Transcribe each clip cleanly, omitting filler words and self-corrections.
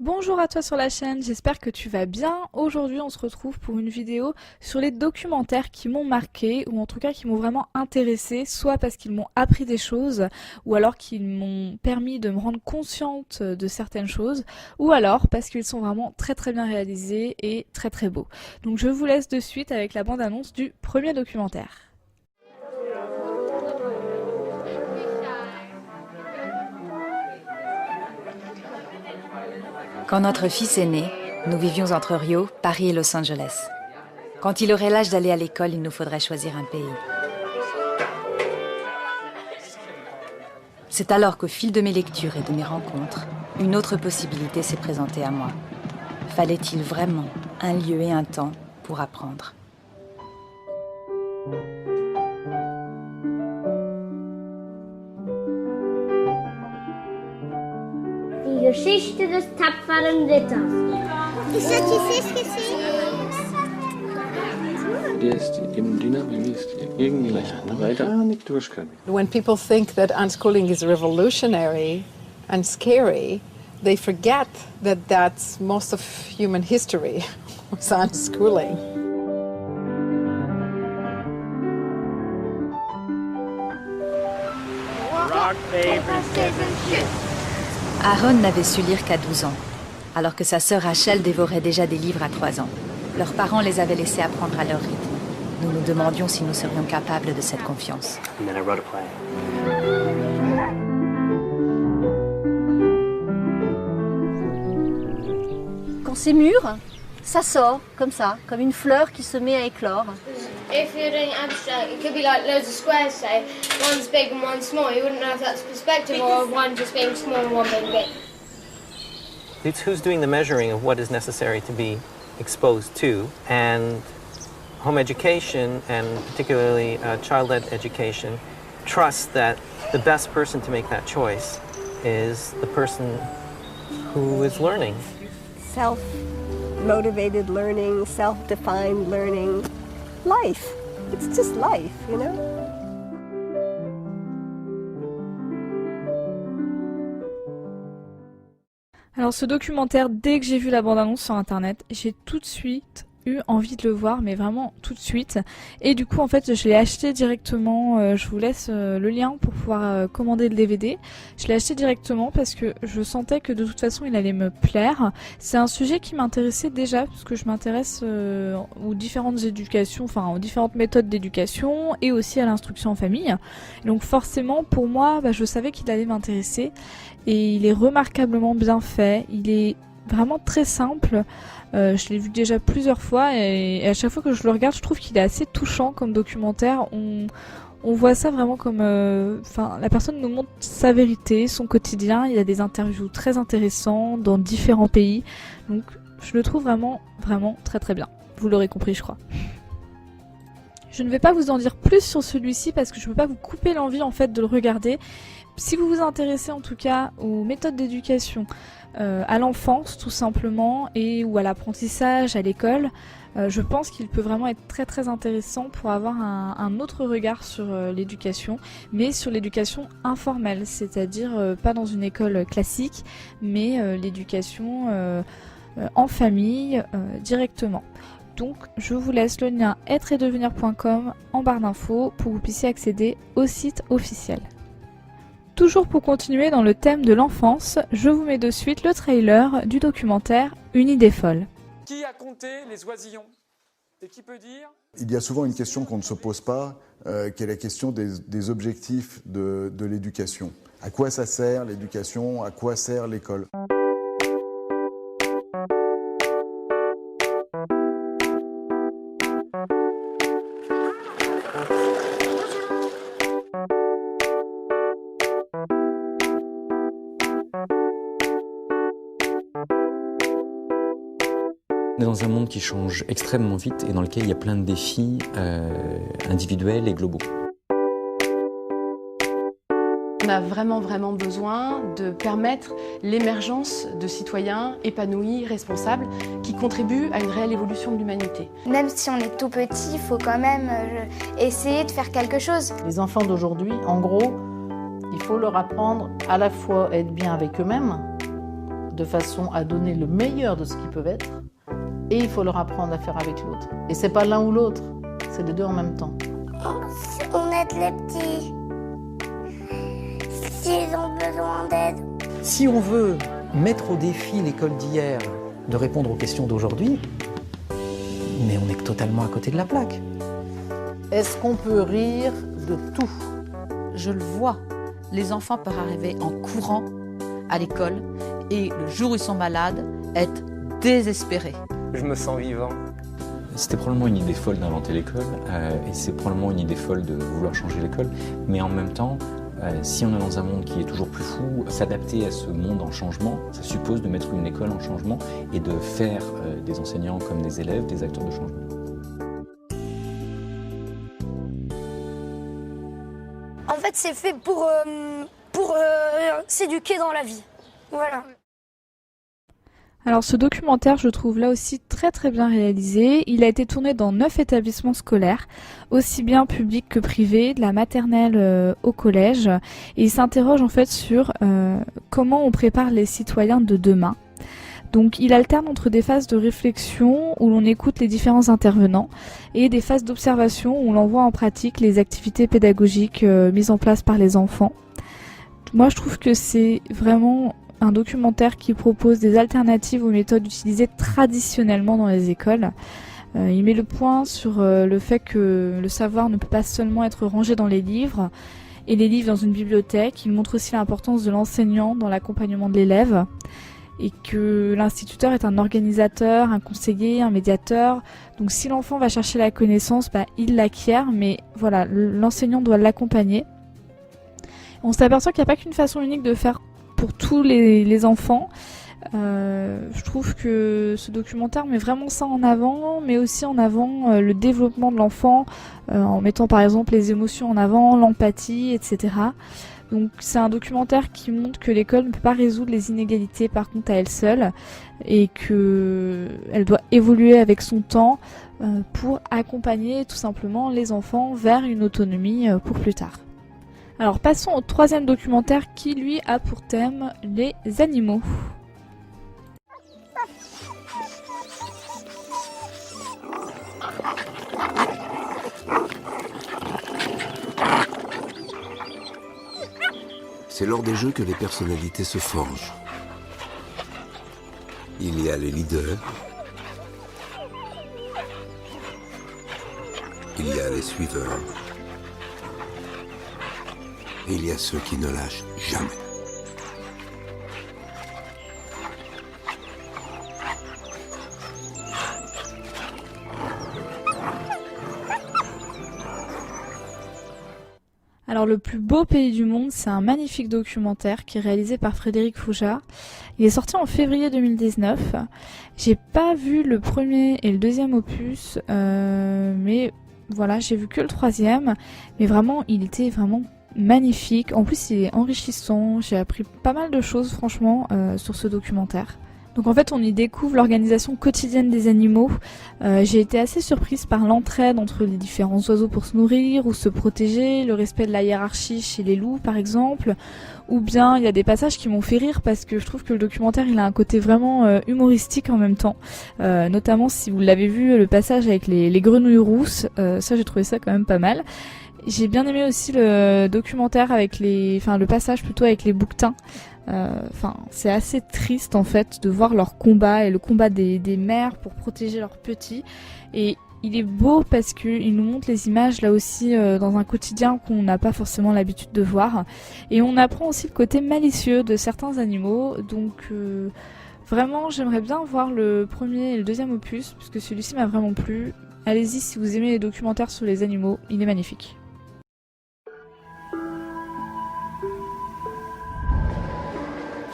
Bonjour à toi sur la chaîne, j'espère que tu vas bien. Aujourd'hui on se retrouve pour une vidéo sur les documentaires qui m'ont marqué ou en tout cas qui m'ont vraiment intéressée, soit parce qu'ils m'ont appris des choses ou alors qu'ils m'ont permis de me rendre consciente de certaines choses ou alors parce qu'ils sont vraiment très très bien réalisés et très très beaux. Donc je vous laisse de suite avec la bande-annonce du premier documentaire. Quand notre fils est né, nous vivions entre Rio, Paris et Los Angeles. Quand il aurait l'âge d'aller à l'école, il nous faudrait choisir un pays. C'est alors qu'au fil de mes lectures et de mes rencontres, une autre possibilité s'est présentée à moi. Fallait-il vraiment un lieu et un temps pour apprendre ? Die Geschichte des tapferen Ritters. Ist das die Fischgeschichte? Der ist im Dynamo ist irgendwie weiter nicht durchkommen. When people think that unschooling is revolutionary and scary, they forget that that's most of human history was unschooling. Rock, paper, scissors, shoot. Aaron n'avait su lire qu'à 12 ans, alors que sa sœur Rachel dévorait déjà des livres à 3 ans. Leurs parents les avaient laissés apprendre à leur rythme. Nous nous demandions si nous serions capables de cette confiance. And then I wrote a play. Quand c'est mûr, ça sort comme ça, comme une fleur qui se met à éclore. If you're doing abstract, it could be like loads of squares, say. One's big and one's small. You wouldn't know if that's perspective or one just being small and one being big. It's who's doing the measuring of what is necessary to be exposed to, and home education, and particularly child-led education, trusts that the best person to make that choice is the person who is learning. Self-motivated learning, self-defined learning, life. It's just life, you know? Alors ce documentaire, dès que j'ai vu la bande-annonce sur internet, j'ai tout de suite eu envie de le voir, mais vraiment tout de suite. Et du coup en fait je l'ai acheté directement, je vous laisse le lien pour pouvoir commander le DVD. Je l'ai acheté directement parce que je sentais que de toute façon il allait me plaire. C'est un sujet qui m'intéressait déjà, parce que je m'intéresse aux différentes éducations, enfin aux différentes méthodes d'éducation et aussi à l'instruction en famille. Et donc forcément pour moi, je savais qu'il allait m'intéresser. Et il est remarquablement bien fait, il est vraiment très simple. Je l'ai vu déjà plusieurs fois et à chaque fois que je le regarde, je trouve qu'il est assez touchant comme documentaire. On voit ça vraiment comme... la personne nous montre sa vérité, son quotidien. Il y a des interviews très intéressantes dans différents pays. Donc je le trouve vraiment, vraiment très très bien. Vous l'aurez compris, je crois. Je ne vais pas vous en dire plus sur celui-ci parce que je ne peux pas vous couper l'envie en fait de le regarder. Si vous vous intéressez en tout cas aux méthodes d'éducation, à l'enfance tout simplement et ou à l'apprentissage à l'école, je pense qu'il peut vraiment être très très intéressant pour avoir un autre regard sur l'éducation, mais sur l'éducation informelle, c'est-à-dire pas dans une école classique, mais l'éducation en famille directement. Donc je vous laisse le lien êtreetdevenir.com en barre d'infos pour que vous puissiez accéder au site officiel. Toujours pour continuer dans le thème de l'enfance, je vous mets de suite le trailer du documentaire Une idée folle. Qui a compté les oisillons? Et qui peut dire? Il y a souvent une question qu'on ne se pose pas, qui est la question des objectifs de l'éducation. À quoi ça sert l'éducation? À quoi sert l'école? On est dans un monde qui change extrêmement vite et dans lequel il y a plein de défis individuels et globaux. On a vraiment besoin de permettre l'émergence de citoyens épanouis, responsables, qui contribuent à une réelle évolution de l'humanité. Même si on est tout petit, il faut quand même essayer de faire quelque chose. Les enfants d'aujourd'hui, en gros, il faut leur apprendre à la fois à être bien avec eux-mêmes, de façon à donner le meilleur de ce qu'ils peuvent être, et il faut leur apprendre à faire avec l'autre. Et c'est pas l'un ou l'autre, c'est les deux en même temps. On aide les petits s'ils ont besoin d'aide. Si on veut mettre au défi l'école d'hier de répondre aux questions d'aujourd'hui, mais on est totalement à côté de la plaque. Est-ce qu'on peut rire de tout? Je le vois, les enfants peuvent arriver en courant à l'école et le jour où ils sont malades, être désespérés. Je me sens vivant. C'était probablement une idée folle d'inventer l'école, et c'est probablement une idée folle de vouloir changer l'école, mais en même temps, si on est dans un monde qui est toujours plus fou, s'adapter à ce monde en changement, ça suppose de mettre une école en changement et de faire des enseignants comme des élèves, des acteurs de changement. En fait, c'est fait pour s'éduquer dans la vie. Voilà. Alors ce documentaire, je trouve là aussi très très bien réalisé. Il a été tourné dans 9 établissements scolaires, aussi bien publics que privés, de la maternelle au collège. Et il s'interroge en fait sur comment on prépare les citoyens de demain. Donc il alterne entre des phases de réflexion où l'on écoute les différents intervenants et des phases d'observation où l'on voit en pratique les activités pédagogiques mises en place par les enfants. Moi je trouve que c'est vraiment un documentaire qui propose des alternatives aux méthodes utilisées traditionnellement dans les écoles. Il met le point sur le fait que le savoir ne peut pas seulement être rangé dans les livres et les livres dans une bibliothèque. Il montre aussi l'importance de l'enseignant dans l'accompagnement de l'élève et que l'instituteur est un organisateur, un conseiller, un médiateur. Donc si l'enfant va chercher la connaissance, il l'acquiert, mais voilà, l'enseignant doit l'accompagner. On s'aperçoit qu'il n'y a pas qu'une façon unique de faire pour tous les enfants. Je trouve que ce documentaire met vraiment ça en avant, mais aussi en avant le développement de l'enfant, en mettant par exemple les émotions en avant, l'empathie, etc. Donc c'est un documentaire qui montre que l'école ne peut pas résoudre les inégalités par contre à elle seule, et qu'elle doit évoluer avec son temps pour accompagner tout simplement les enfants vers une autonomie pour plus tard. Alors passons au troisième documentaire qui lui a pour thème les animaux. C'est lors des jeux que les personnalités se forgent. Il y a les leaders, il y a les suiveurs, et il y a ceux qui ne lâchent jamais. Alors le plus beau pays du monde, c'est un magnifique documentaire qui est réalisé par Frédéric Fouchard. Il est sorti en février 2019. J'ai pas vu le premier et le deuxième opus, mais voilà, j'ai vu que le troisième. Mais vraiment, il était vraiment magnifique. En plus, il est enrichissant. J'ai appris pas mal de choses, franchement, sur ce documentaire. Donc en fait, on y découvre l'organisation quotidienne des animaux. J'ai été assez surprise par l'entraide entre les différents oiseaux pour se nourrir ou se protéger, le respect de la hiérarchie chez les loups par exemple, ou bien il y a des passages qui m'ont fait rire parce que je trouve que le documentaire il a un côté vraiment humoristique en même temps. Notamment si vous l'avez vu, le passage avec les grenouilles rousses, ça j'ai trouvé ça quand même pas mal. J'ai bien aimé aussi le documentaire avec le passage plutôt avec les bouquetins. C'est assez triste en fait de voir leur combat et le combat des mères pour protéger leurs petits. Et il est beau parce qu'il nous montre les images là aussi dans un quotidien qu'on n'a pas forcément l'habitude de voir. Et on apprend aussi le côté malicieux de certains animaux. Donc vraiment j'aimerais bien voir le premier et le deuxième opus puisque celui-ci m'a vraiment plu. Allez-y si vous aimez les documentaires sur les animaux, il est magnifique.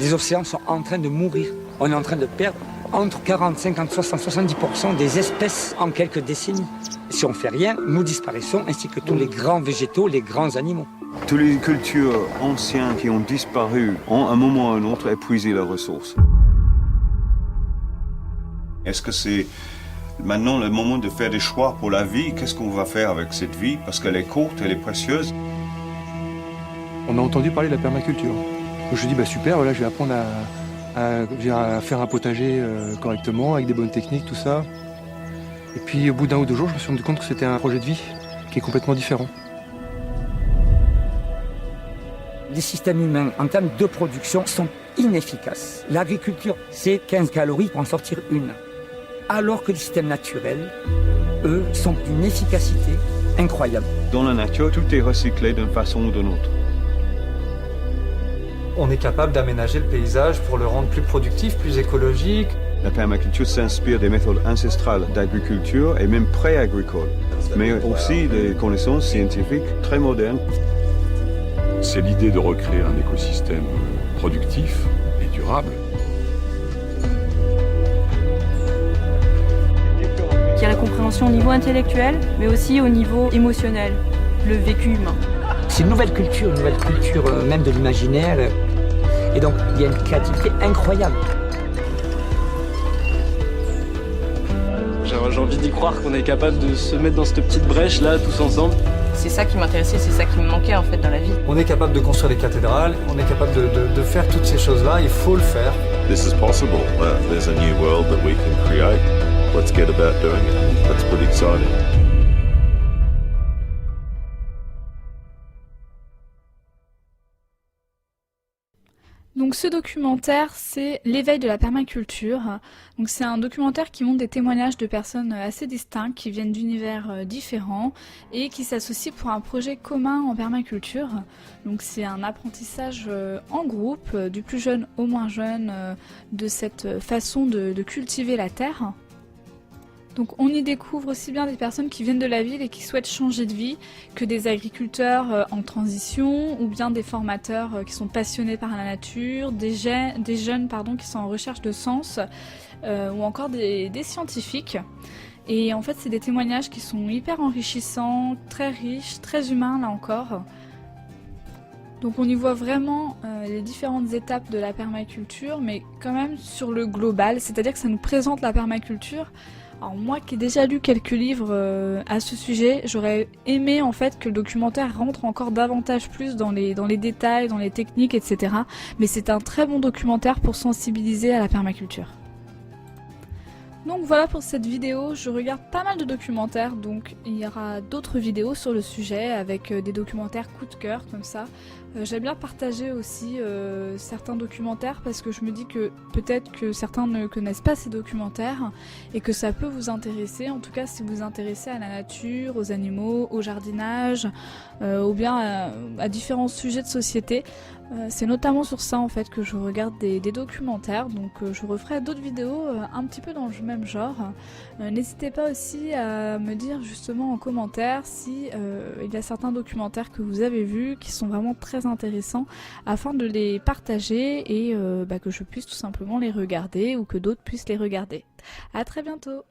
Les océans sont en train de mourir. On est en train de perdre entre 40, 50, 60, 70% des espèces en quelques décennies. Si on ne fait rien, nous disparaissons, ainsi que tous les grands végétaux, les grands animaux. Toutes les cultures anciennes qui ont disparu ont à un moment ou à un autre épuisé leurs ressources. Est-ce que c'est maintenant le moment de faire des choix pour la vie? Qu'est-ce qu'on va faire avec cette vie? Parce qu'elle est courte, elle est précieuse. On a entendu parler de la permaculture. Donc je dis super, voilà, je vais apprendre à faire un potager correctement, avec des bonnes techniques, tout ça. Et puis au bout d'un ou 2 jours, je me suis rendu compte que c'était un projet de vie qui est complètement différent. Les systèmes humains, en termes de production, sont inefficaces. L'agriculture, c'est 15 calories pour en sortir une. Alors que les systèmes naturels, eux, sont d'une efficacité incroyable. Dans la nature, tout est recyclé d'une façon ou d'une autre. On est capable d'aménager le paysage pour le rendre plus productif, plus écologique. La permaculture s'inspire des méthodes ancestrales d'agriculture et même pré-agricole, mais aussi des connaissances scientifiques très modernes. C'est l'idée de recréer un écosystème productif et durable. Il y a la compréhension au niveau intellectuel, mais aussi au niveau émotionnel, le vécu humain. C'est une nouvelle culture même de l'imaginaire. Et donc, il y a une créativité incroyable. J'ai envie d'y croire qu'on est capable de se mettre dans cette petite brèche là, tous ensemble. C'est ça qui m'intéressait, c'est ça qui me manquait en fait dans la vie. On est capable de construire des cathédrales, on est capable de faire toutes ces choses-là, il faut le faire. This is possible. There's a new world that we can create. Let's get about doing it. That's pretty exciting. Donc ce documentaire, c'est l'éveil de la permaculture. Donc c'est un documentaire qui montre des témoignages de personnes assez distinctes, qui viennent d'univers différents et qui s'associent pour un projet commun en permaculture. Donc c'est un apprentissage en groupe, du plus jeune au moins jeune, de cette façon de cultiver la terre. Donc on y découvre aussi bien des personnes qui viennent de la ville et qui souhaitent changer de vie que des agriculteurs en transition ou bien des formateurs qui sont passionnés par la nature, des jeunes qui sont en recherche de sens ou encore des scientifiques. Et en fait c'est des témoignages qui sont hyper enrichissants, très riches, très humains là encore. Donc on y voit vraiment les différentes étapes de la permaculture, mais quand même sur le global, c'est-à-dire que ça nous présente la permaculture. Alors moi qui ai déjà lu quelques livres à ce sujet, j'aurais aimé en fait que le documentaire rentre encore davantage plus dans les détails, dans les techniques, etc. Mais c'est un très bon documentaire pour sensibiliser à la permaculture. Donc voilà pour cette vidéo, je regarde pas mal de documentaires, donc il y aura d'autres vidéos sur le sujet avec des documentaires coup de cœur comme ça. J'aime bien partager aussi certains documentaires parce que je me dis que peut-être que certains ne connaissent pas ces documentaires et que ça peut vous intéresser, en tout cas si vous vous intéressez à la nature, aux animaux, au jardinage ou bien à différents sujets de société. C'est notamment sur ça en fait que je regarde des documentaires, donc je referai d'autres vidéos un petit peu dans le même genre. N'hésitez pas aussi à me dire justement en commentaire si il y a certains documentaires que vous avez vus qui sont vraiment très intéressants afin de les partager et que je puisse tout simplement les regarder ou que d'autres puissent les regarder. À très bientôt.